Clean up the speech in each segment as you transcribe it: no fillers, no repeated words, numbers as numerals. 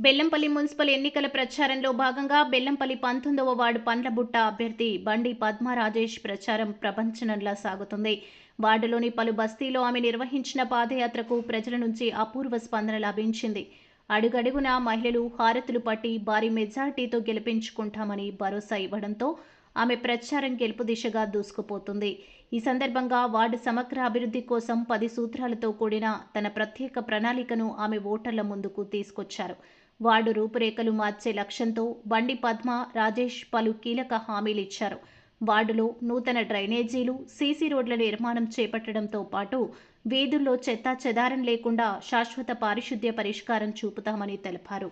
Bellampalli municipal ఎన్నికల ప్రచారంలో భాగంగా బెల్లంపల్లి 19వ వార్డు పండ్లబుట్ట అభ్యర్థి బండి పద్మ రాజేష్ ప్రచారం ప్రపంచనంలా సాగుతుంది. వార్డులోని పలు బస్తీలో ఆమె నిర్వహించిన పాదయాత్రకు ప్రజల నుంచి అపూర్వ స్పందన లభించింది. అడుగడుగునా మహిళలు హారతులు పట్టి భారీ మెజార్టీతో గెలిపించుకుంటామని భరోసా ఇవ్వడంతో ఆమె ప్రచారం గెలుపు దిశగా దూసుకుపోతుంది. ఈ సందర్భంగా వార్డు సమగ్ర అభివృద్ధి కోసం 10 సూత్రాలతో కూడిన తన ప్రత్యేక ప్రణాళికను ఆమె ఓటర్ల ముందుకు తీసుకొచ్చారు. వార్డు రూపురేఖలు మార్చే లక్ష్యంతో బండి పద్మ రాజేష్ పలు కీలక హామీలిచ్చారు. వార్డులో నూతన డ్రైనేజీలు, సీసీ రోడ్ల నిర్మాణం చేపట్టడంతో పాటు వీధుల్లో చెత్తా చెదారం లేకుండా శాశ్వత పారిశుద్ధ్య పరిష్కారం చూపుతామని తెలిపారు.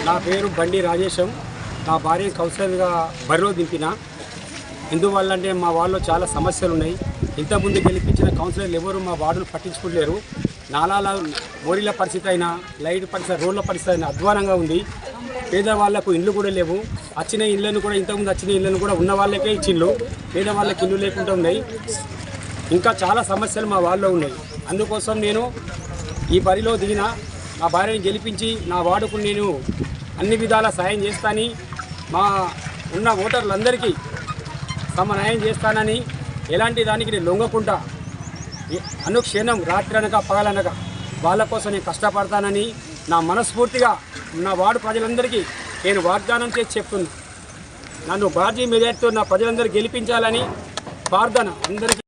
నా పేరు బండి రాజేశం. నా భార్య కౌన్సిలర్గా బరిలో దింపిన. ఎందువల్లంటే మా వార్డులో చాలా సమస్యలు ఉన్నాయి. ఇంతకుముందు గెలిపించిన కౌన్సిలర్లు ఎవరు మా వార్డును పట్టించుకోలేరు. నాలాల మోరీల పరిస్థితి అయినా, లైట్ పరిస్థితి, రోడ్ల పరిస్థితి అయినా అధ్వానంగా ఉంది. పేదవాళ్లకు ఇండ్లు కూడా లేవు. వచ్చిన ఇళ్లను కూడా ఇంతకుముందు వచ్చిన ఇళ్లను కూడా ఉన్న వాళ్ళకే ఇచ్చిళ్ళు, పేదవాళ్ళకి ఇల్లు లేకుండా ఉన్నాయి. ఇంకా చాలా సమస్యలు మా వార్డులో ఉన్నాయి. అందుకోసం నేను ఈ బరిలో దిగిన. నా భార్యని గెలిపించి నా వార్డుకు నేను అన్ని విధాల సాయం చేస్తానని, మా ఉన్న ఓటర్లందరికీ న్యాయం చేస్తానని, ఎలాంటి దానికి నేను లొంగకుండా అనుక్షణం రాత్రి అనక పగలనక వాళ్ళ కోసం నేను కష్టపడతానని నా మనస్ఫూర్తిగా నా వార్డు ప్రజలందరికీ నేను వాగ్దానం చేసి చెప్తున్నా. నన్ను భారీ మెజార్టీతో నా ప్రజలందరూ గెలిపించాలని ప్రార్థన అందరికీ.